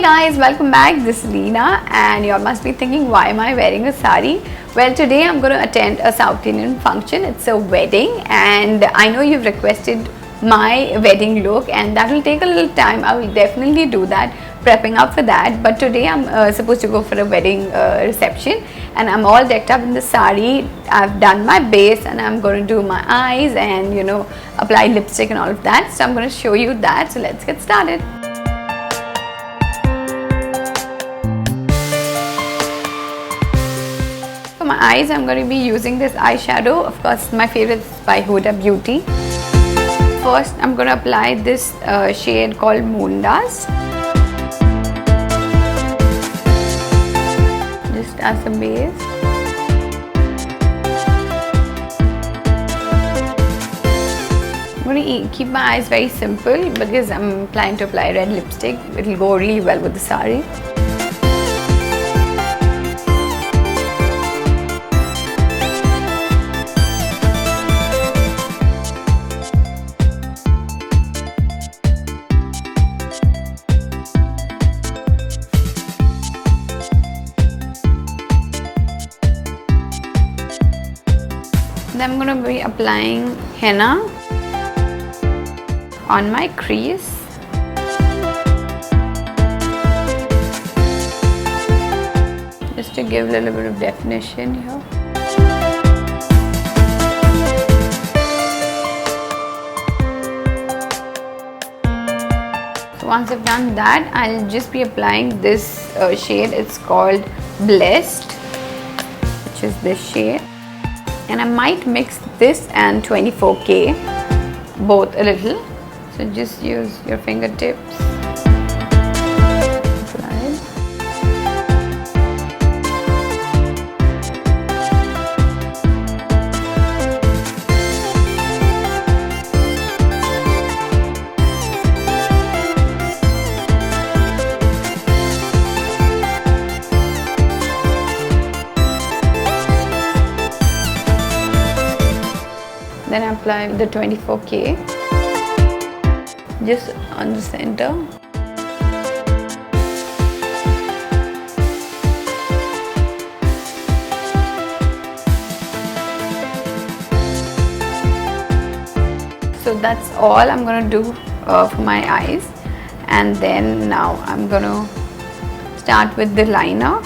Hey guys, welcome back. This is Leena and you all must be thinking, why am I wearing a sari? Well, today I'm going to attend a South Indian function. It's a wedding and I know you've requested my wedding look and that will take a little time. I will definitely do that, prepping up for that. But today I'm supposed to go for a wedding reception and I'm all decked up in the sari. I've done my base and I'm going to do my eyes and apply lipstick and all of that. So I'm going to show you that. So let's get started. For my eyes, I'm going to be using this eyeshadow. Of course, my favorite is by HUDA Beauty. First, I'm going to apply this shade called Moondas. Just as a base. I'm going to keep my eyes very simple because I'm planning to apply red lipstick. It will go really well with the sari. Then I'm going to be applying henna on my crease. Just to give a little bit of definition here. So once I've done that, I'll just be applying this shade. It's called Blessed, which is this shade. And I might mix this and 24K both a little, so just use your fingertips. Apply. Then I apply the 24K just on the center. So that's all I'm going to do for my eyes. And then now I'm going to start with the liner.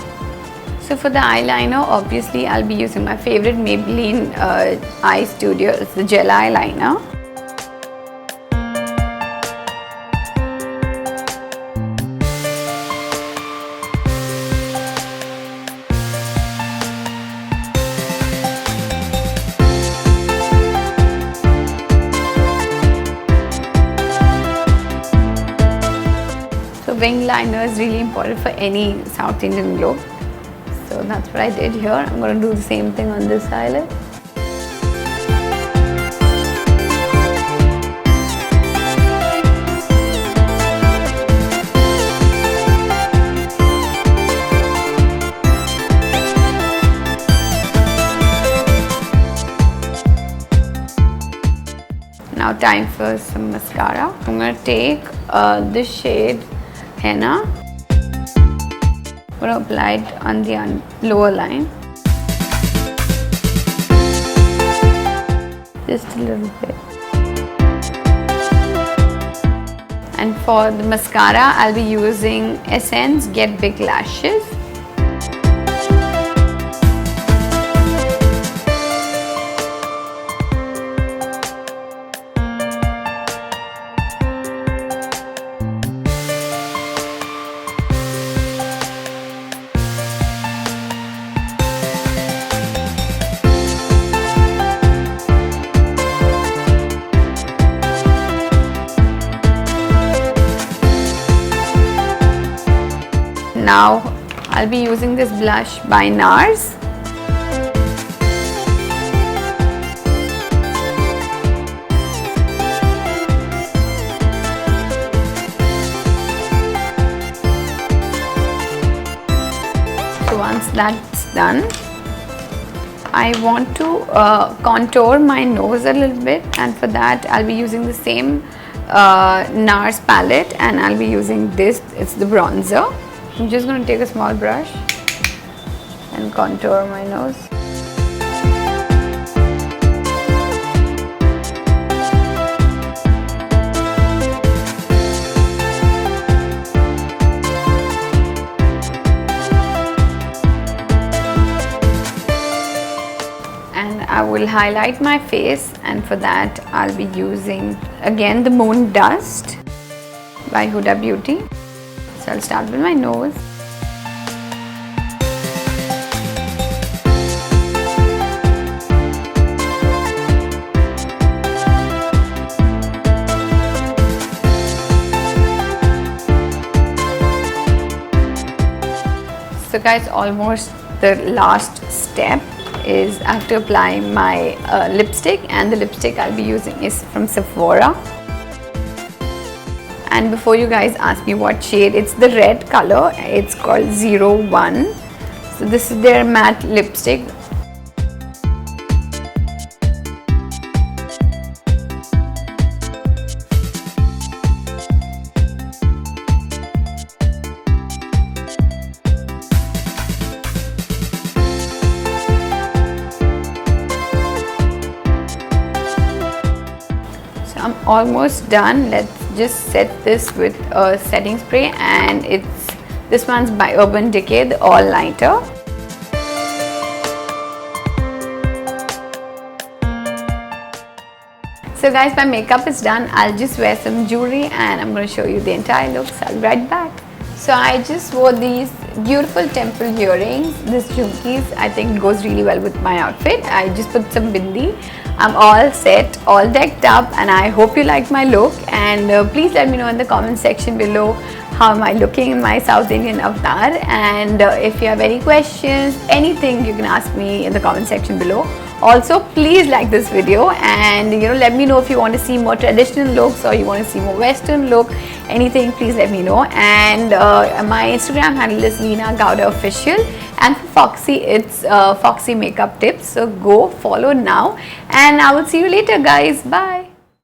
So for the eyeliner, obviously I'll be using my favorite Maybelline Eye Studio. It's the gel eyeliner. So wing liner is really important for any South Indian look. So that's what I did here. I'm going to do the same thing on this eyelid. Now time for some mascara. I'm going to take this shade Henna. I'm going to apply it on the lower line, just a little bit. And for the mascara, I'll be using Essence Get Big Lashes. Now I'll be using this blush by NARS. So once that's done, I want to contour my nose a little bit, and for that I'll be using the same NARS palette, and I'll be using this. It's the bronzer. I'm just going to take a small brush and contour my nose. I will highlight my face, and for that I'll be using again the Moon Dust by Huda Beauty. So I'll start with my nose. So guys, almost the last step is I have to apply my lipstick, and the lipstick I'll be using is from Sephora. And before you guys ask me what shade, it's the red color. It's called 01. So this is their matte lipstick. I'm almost done. Let's just set this with a setting spray, and this one's by Urban Decay, the All Nighter. So guys, my makeup is done. I'll just wear some jewelry and I'm going to show you the entire look. So I'll be right back. So I just wore these beautiful temple earrings, this jhumkis. I think it goes really well with my outfit. I just put some bindi. I'm all set, all decked up, and I hope you liked my look. And please let me know in the comment section below how am I looking in my South Indian avatar. And if you have any questions, anything, you can ask me in the comment section below. Also, please like this video, and let me know if you want to see more traditional looks or you want to see more Western look. Anything, please let me know. And my Instagram handle is Leena GOWDA Official, and for Foxy, it's Foxy Makeup Tips. So go follow now, and I will see you later, guys. Bye.